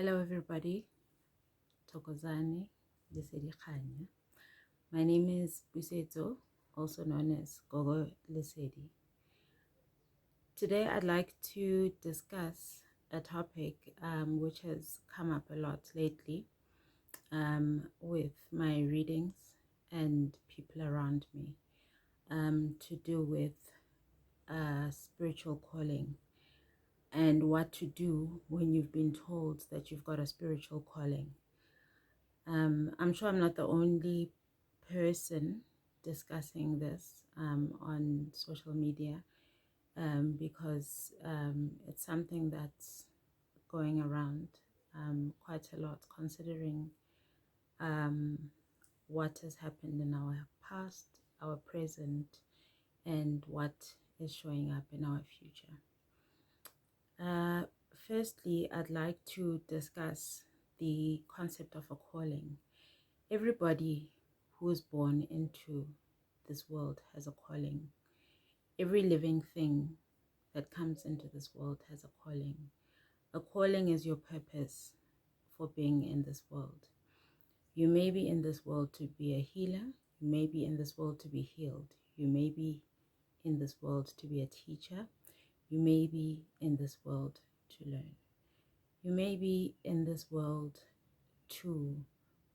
Hello everybody, Tokozani, Lesedi Khanya. My name is Busetso, also known as Gogo Lesedi. Today I'd like to discuss a topic which has come up a lot lately with my readings and people around me to do with spiritual calling and what to do when you've been told that you've got a spiritual calling. I'm sure I'm not the only person discussing this on social media because it's something that's going around quite a lot, considering um, what has happened in our past, our present, and what is showing up in our future. Uh, Firstly, I'd like to discuss the concept of a calling. Everybody who is born into this world has a calling. Every living thing that comes into this world has a calling. A calling is your purpose for being in this world. You may be in this world to be a healer. You may be in this world to be healed. You may be in this world to be a teacher. You may be in this world to learn. You may be in this world to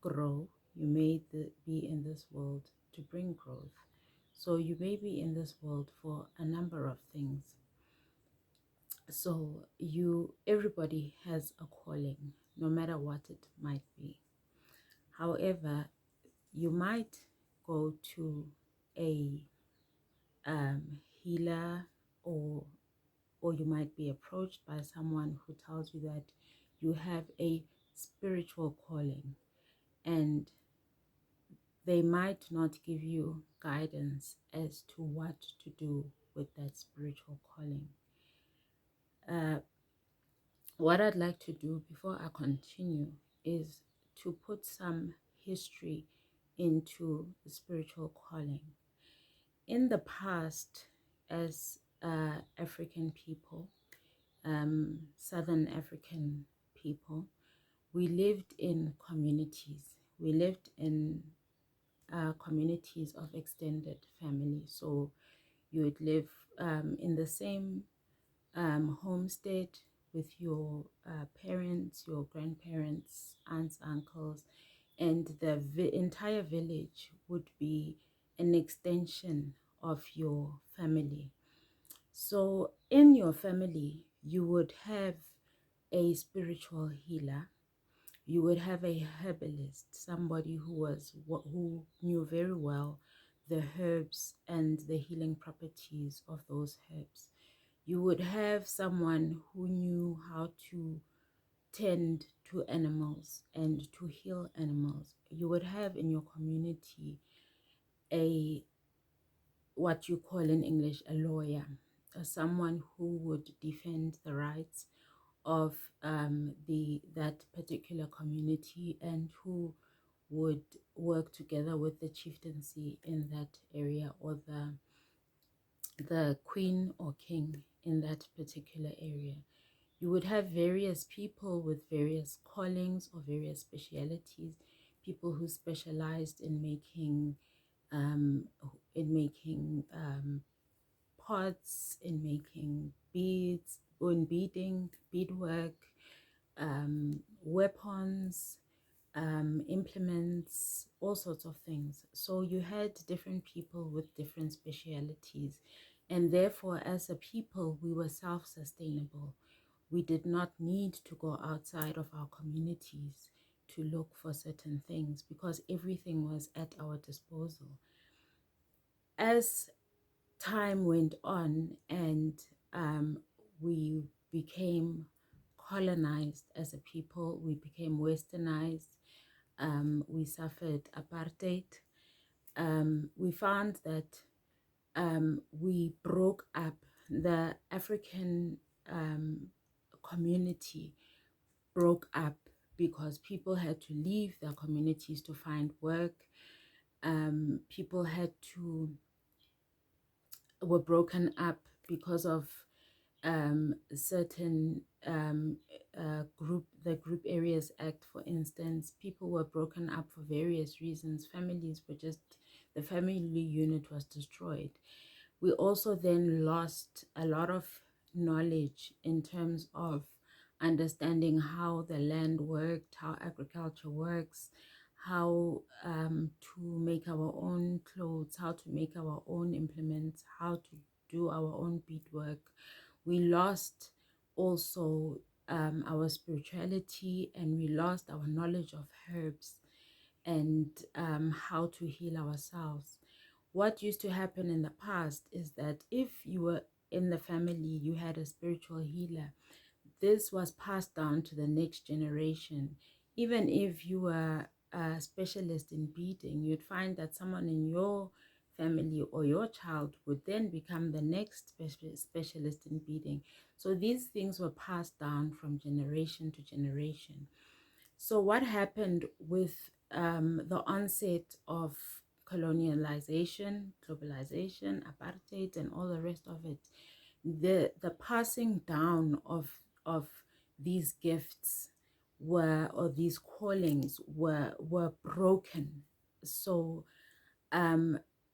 grow. You may be in this world to bring growth. So you may be in this world for a number of things. So everybody has a calling, no matter what it might be. However, you might go to a healer, or you might be approached by someone who tells you that you have a spiritual calling, and they might not give you guidance as to what to do with that spiritual calling. What I'd like to do before I continue is to put some history into the spiritual calling. In the past, as African people, Southern African people, we lived in communities. We lived in communities of extended family. So you would live in the same homestead with your parents, your grandparents, aunts, uncles, and the entire village would be an extension of your family. So in your family, you would have a spiritual healer. You would have a herbalist, somebody who knew very well the herbs and the healing properties of those herbs. You would have someone who knew how to tend to animals and to heal animals. You would have in your community a what you call in English a lawyer, someone who would defend the rights of that particular community, and who would work together with the chieftaincy in that area, or the queen or king in that particular area. You would have various people with various callings or various specialities, people who specialized in making um, pots, in making beads, or in beadwork, weapons, implements, all sorts of things. So you had different people with different specialities, and therefore as a people we were self-sustainable. We did not need to go outside of our communities to look for certain things, because everything was at our disposal. As time went on, and we became colonized as a people, we became westernized, we suffered apartheid, we found that we broke up. The African community broke up because people had to leave their communities to find work. People were broken up because of certain the group various Act, for instance, people were broken up for various reasons. Families were just, the family unit was destroyed. We also then lost a lot of knowledge in terms of understanding how the land worked, how agriculture works, how to make our own clothes, how to make our own implements, how to do our own beadwork. We lost also our spirituality, and we lost our knowledge of herbs and how to heal ourselves. What used to happen in the past is that if you were in the family, you had a spiritual healer. This was passed down to the next generation. Even if you were a specialist in beading, you'd find that someone in your family or your child would then become the next specialist in beading. So these things were passed down from generation to generation. So what happened with the onset of colonialization, globalization, apartheid, and all the rest of it, the passing down of these gifts were, or these callings were broken. So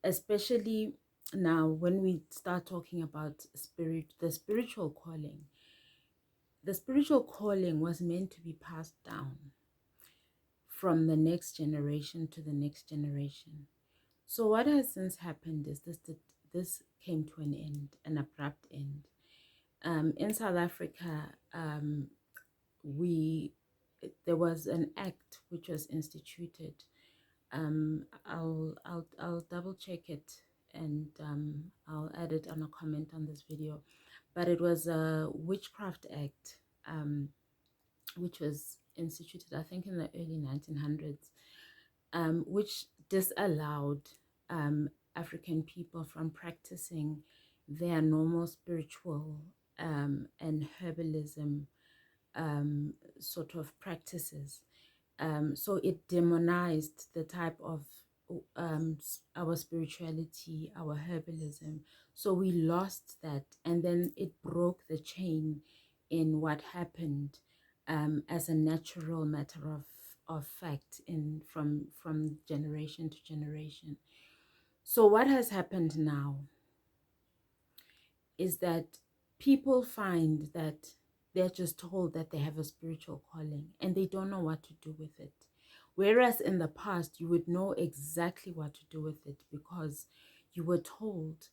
especially now when we start talking about the spiritual calling, the spiritual calling was meant to be passed down from the next generation to the next generation. So what has since happened is this came to an end, an abrupt end. In South Africa, there was an act which was instituted. I'll double check it, and I'll add it on a comment on this video. But it was a Witchcraft Act, which was instituted, I think, in the early 1900s, which disallowed African people from practicing their normal spiritual and herbalism sort of practices. So it demonized the type of our spirituality, our herbalism. So we lost that, and then it broke the chain in what happened as a natural matter of fact from generation to generation. So what has happened now is that people find that they're just told that they have a spiritual calling and they don't know what to do with it. Whereas in the past, you would know exactly what to do with it because you were told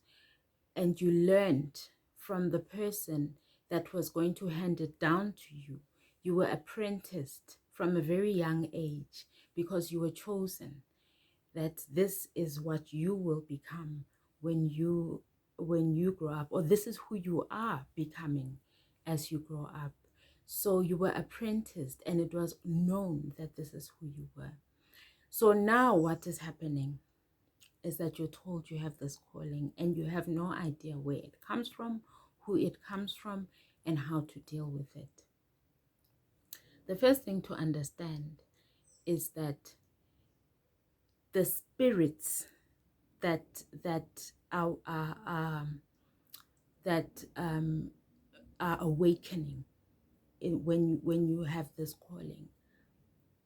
and you learned from the person that was going to hand it down to you. You were apprenticed from a very young age because you were chosen that this is what you will become when you grow up, or this is who you are becoming as you grow up. So you were apprenticed, and it was known that this is who you were. So now what is happening is that you're told you have this calling and you have no idea where it comes from, who it comes from, and how to deal with it. The first thing to understand is that the spirits that are awakening when you have this calling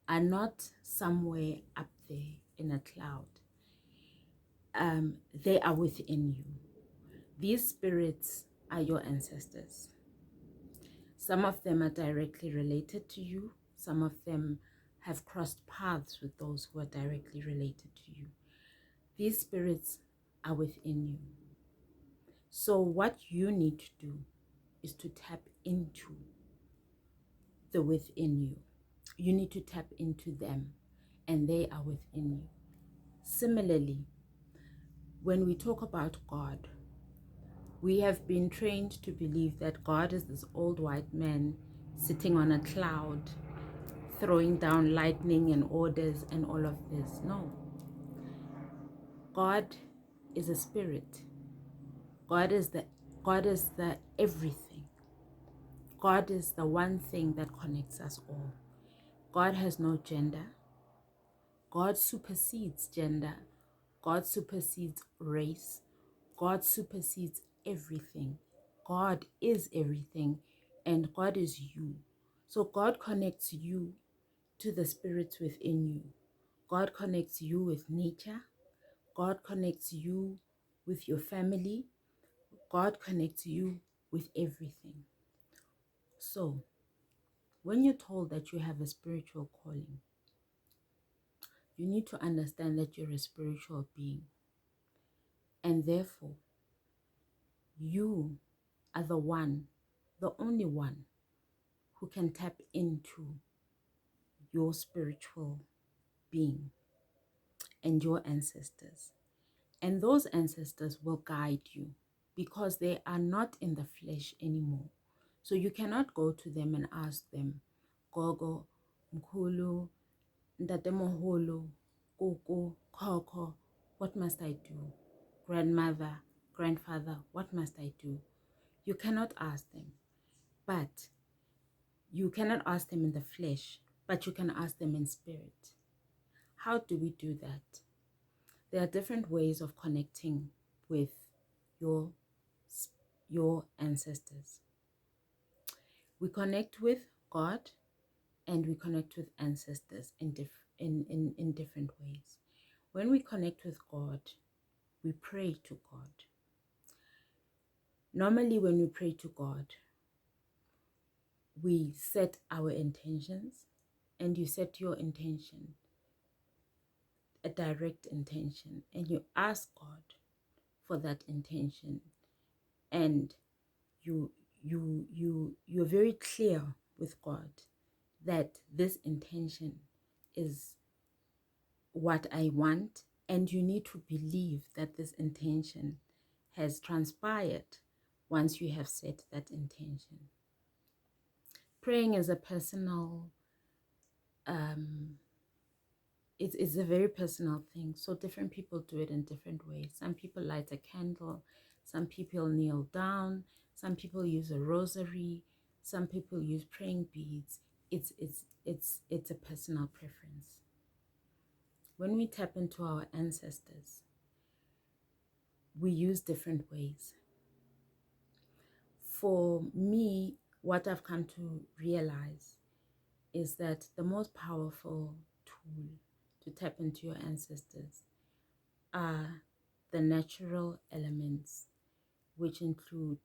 are not somewhere up there in a cloud. They are within you. These spirits are your ancestors. Some of them are directly related to you. Some of them have crossed paths with those who are directly related to you. These spirits are within you. So what you need to do is to tap into the within you. You need to tap into them, and they are within you. Similarly, when we talk about God, we have been trained to believe that God is this old white man sitting on a cloud, throwing down lightning and orders and all of this. No. God is a spirit. God is the everything. God is the one thing that connects us all. God has no gender. God supersedes gender. God supersedes race. God supersedes everything. God is everything, and God is you. So God connects you to the spirits within you. God connects you with nature. God connects you with your family. God connects you with everything. So, when you're told that you have a spiritual calling, you need to understand that you're a spiritual being. And therefore, you are the one, the only one who can tap into your spiritual being and your ancestors. And those ancestors will guide you because they are not in the flesh anymore. So you cannot go to them and ask them, Gogo, Mkulu, Ndatemoholo, Koko, Koko, what must I do? Grandmother, grandfather, what must I do? You cannot ask them. But you cannot ask them in the flesh, but you can ask them in spirit. How do we do that? There are different ways of connecting with your, your ancestors. We connect with God and we connect with ancestors in different ways. When we connect with God, we pray to God. Normally, when we pray to God, we set our intentions, and you set your intention, a direct intention, and you ask God for that intention, and you're very clear with God that this intention is what I want, and you need to believe that this intention has transpired once you have set that intention. Praying is a personal, it's a very personal thing. So different people do it in different ways. Some people light a candle, some people kneel down, some people use a rosary, some people use praying beads. It's a personal preference. When we tap into our ancestors, we use different ways. For me, what I've come to realize is that the most powerful tool to tap into your ancestors are the natural elements, which include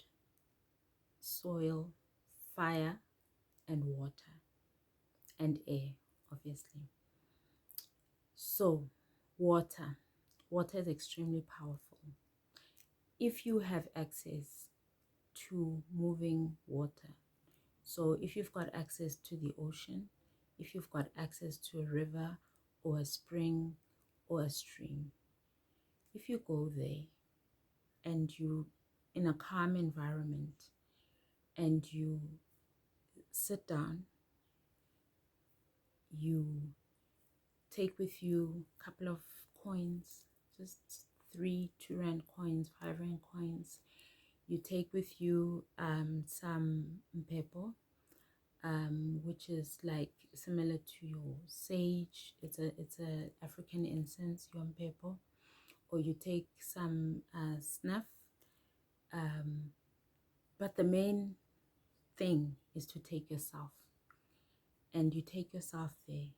soil, fire, and water, and air, obviously. So, water. Water is extremely powerful. If you have access to moving water, so if you've got access to the ocean, if you've got access to a river or a spring or a stream, if you go there and you in a calm environment and you sit down, you take with you a couple of coins, just 3 2 rand coins, 5 rand coins. You take with you some mpepo, which is like similar to your sage. It's a African incense, your mpepo. Or you take some snuff. But the main thing is to take yourself, and you take yourself there,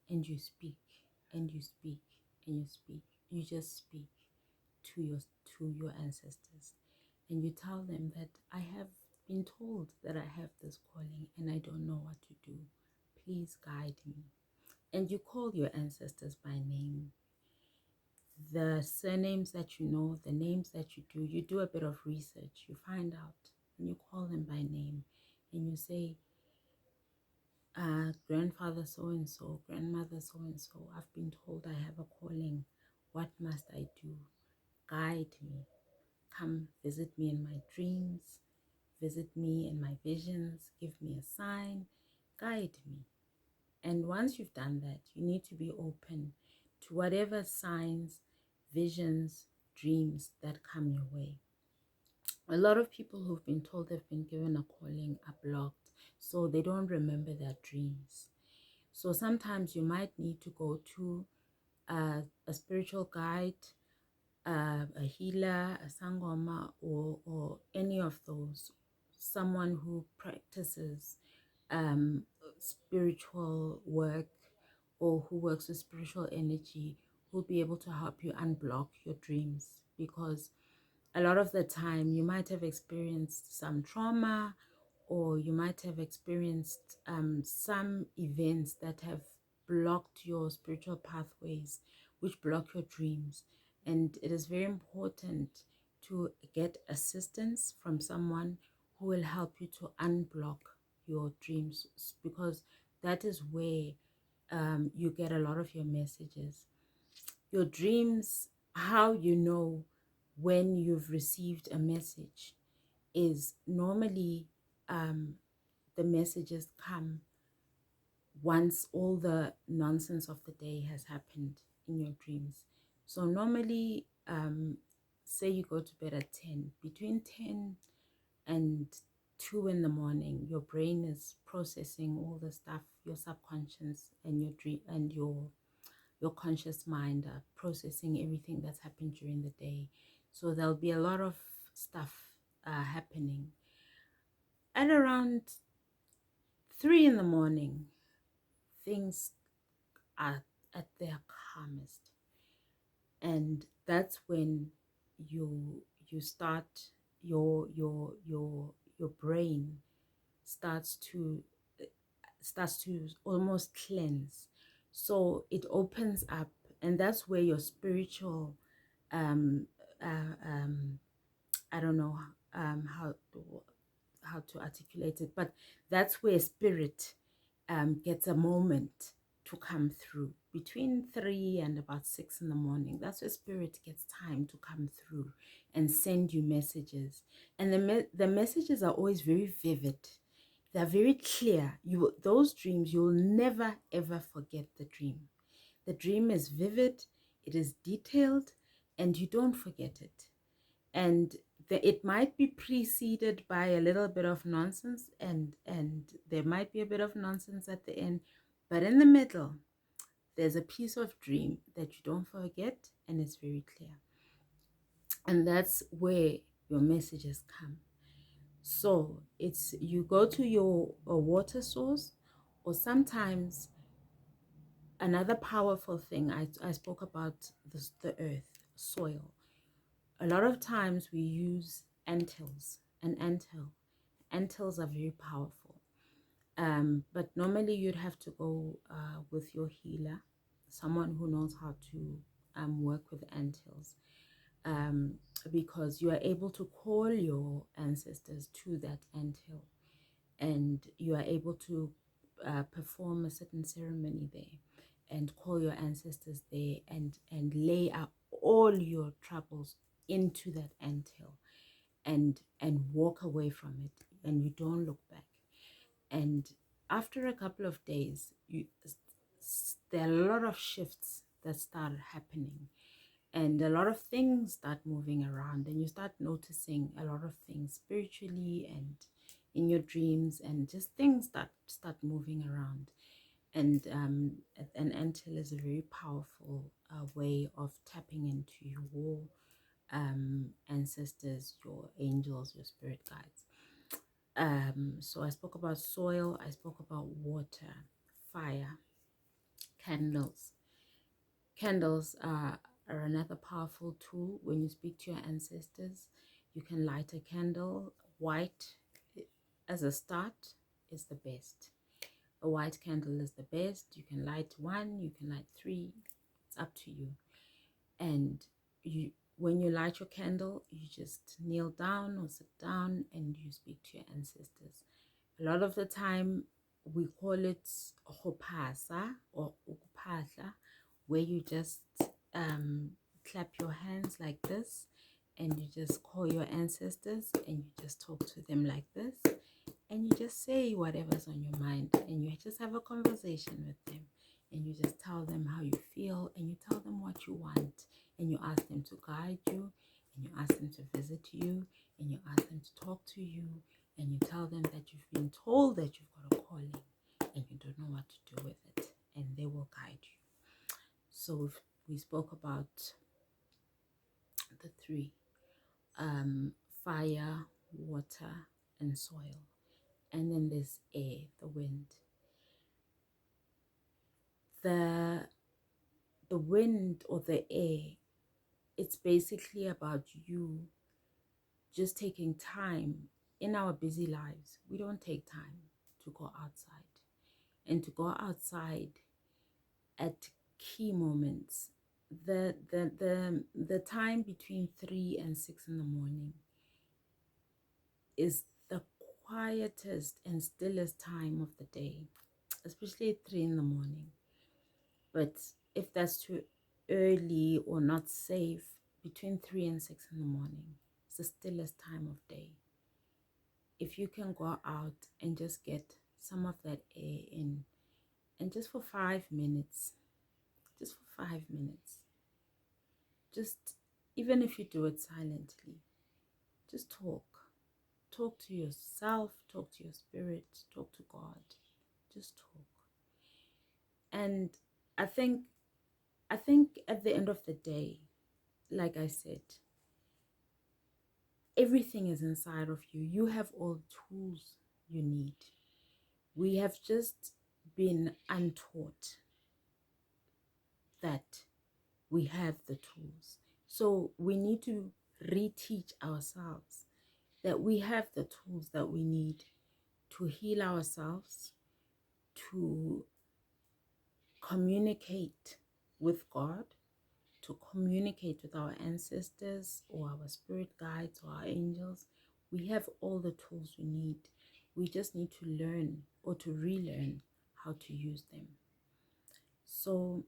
and you speak, and you speak, and you speak. You just speak to your ancestors, and you tell them that I have been told that I have this calling and I don't know what to do. Please guide me. And you call your ancestors by name. The surnames that you know, the names that you do a bit of research, you find out, and you call them by name, and you say, grandfather so and so, grandmother so and so, I've been told I have a calling. What must I do? Guide me. Come visit me in my dreams, visit me in my visions, give me a sign, guide me. And once you've done that, you need to be open to whatever signs, visions, dreams that come your way. A lot of people who've been told they've been given a calling are blocked, so they don't remember their dreams. So sometimes you might need to go to a spiritual guide, a healer, a sangoma, or any of those, someone who practices spiritual work or who works with spiritual energy who'll be able to help you unblock your dreams, because a lot of the time you might have experienced some trauma, or you might have experienced some events that have blocked your spiritual pathways, which block your dreams. And it is very important to get assistance from someone who will help you to unblock your dreams, because that is where you get a lot of your messages. Your dreams, how you know when you've received a message, is normally the messages come once all the nonsense of the day has happened in your dreams. So normally, say you go to bed at 10, between 10 and 2 in the morning, your brain is processing all the stuff, your subconscious and your dream and your conscious mind are processing everything that's happened during the day. So there'll be a lot of stuff happening. At around 3 in the morning, things are at their calmest, and that's when you start your brain starts to almost cleanse. So it opens up, and that's where your spiritual um I don't know how to articulate it, but that's where spirit gets a moment to come through between 3 and about 6 in the morning. That's where spirit gets time to come through and send you messages. And the messages are always very vivid. They're very clear. Those dreams, you'll never ever forget the dream. The dream is vivid, it is detailed, and you don't forget it. And it might be preceded by a little bit of nonsense, and there might be a bit of nonsense at the end, but in the middle there's a piece of dream that you don't forget, and it's very clear. And that's where your messages come. So it's you go to your water source, or sometimes another powerful thing. I spoke about the earth, soil. A lot of times we use antils, and antils are very powerful. But normally you'd have to go with your healer, someone who knows how to work with antils, um, because you are able to call your ancestors to that anthill, and you are able to perform a certain ceremony there and call your ancestors there, and lay out all your troubles into that anthill, and walk away from it, and you don't look back. And after a couple of days, there are a lot of shifts that start happening, and a lot of things start moving around, and you start noticing a lot of things spiritually and in your dreams, and just things that start moving around. And an antil is a very powerful way of tapping into your ancestors, your angels, your spirit guides. So I spoke about soil, I spoke about water, fire, candles. Candles are another powerful tool when you speak to your ancestors. You can light a candle. White, as a start, is the best. A white candle is the best. You can light 1, you can light 3. It's up to you. And when you light your candle, you just kneel down or sit down and you speak to your ancestors. A lot of the time, we call it hopasa or ukupahla, where you just clap your hands like this, and you just call your ancestors, and you just talk to them like this, and you just say whatever's on your mind, and you just have a conversation with them, and you just tell them how you feel, and you tell them what you want, and you ask them to guide you, and you ask them to visit you, and you ask them to talk to you, and you tell them that you've been told that you've got a calling and you don't know what to do with it, and they will guide you. So we spoke about the 3, fire, water, and soil. And then there's air, the wind. the wind or the air, it's basically about you just taking time. In our busy lives, we don't take time to go outside, and to go outside at key moments. The time between 3 and 6 in the morning is the quietest and stillest time of the day, especially at 3 in the morning. But if that's too early or not safe, between 3 and 6 in the morning, it's the stillest time of day. If you can go out and just get some of that air in, and just for 5 minutes, just even if you do it silently, just talk to yourself, talk to your spirit, talk to God, just talk. And I think at the end of the day, like I said, everything is inside of you. You have all the tools you need. We have just been untaught that we have the tools. So we need to reteach ourselves that we have the tools that we need to heal ourselves, to communicate with God, to communicate with our ancestors or our spirit guides or our angels. We have all the tools we need. We just need to learn or to relearn how to use them. So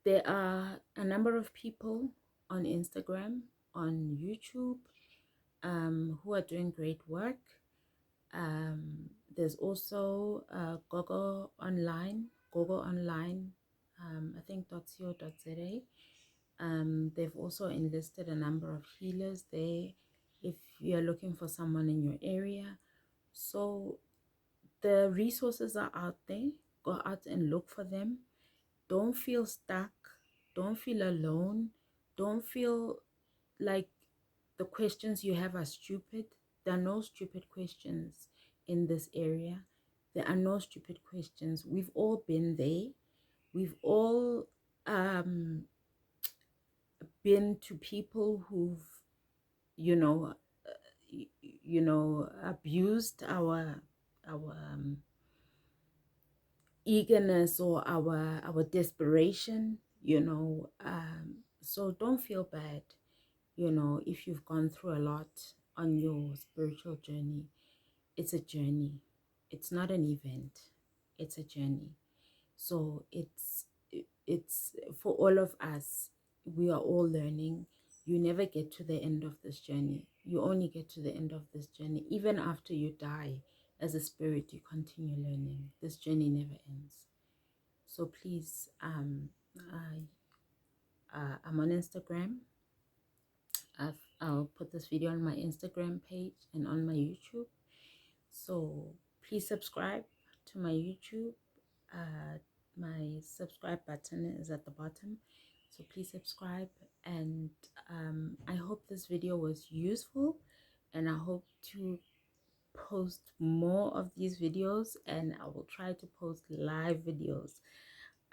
there are a number of people on Instagram, on YouTube, who are doing great work. There's also Gogo Online, I think .co.za. They've also enlisted a number of healers there if you're looking for someone in your area. So the resources are out there. Go out and look for them. Don't feel stuck. Don't feel alone. Don't feel like the questions you have are stupid. There are no stupid questions in this area. There are no stupid questions. We've all been there. We've all been to people who've, you know, abused our eagerness or our desperation. So don't feel bad. If you've gone through a lot on your spiritual journey, it's a journey. It's not an event. It's a journey. So it's for all of us. We are all learning. You never get to the end of this journey. You only get to the end of this journey. Even after you die as a spirit, you continue learning. This journey never ends. So please, I'm on Instagram. I'll put this video on my Instagram page and on my YouTube. So please subscribe to my YouTube. My subscribe button is at the bottom. So please subscribe. And I hope this video was useful. And I hope to post more of these videos. And I will try to post live videos.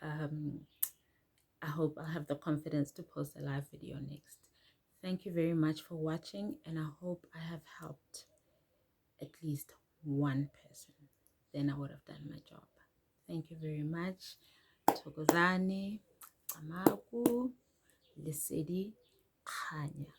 I hope I'll have the confidence to post a live video next. Thank you very much for watching, and I hope I have helped at least one person. Then I would have done my job. Thank you very much. Thokozani, Amaku, Lesedi, Khanya.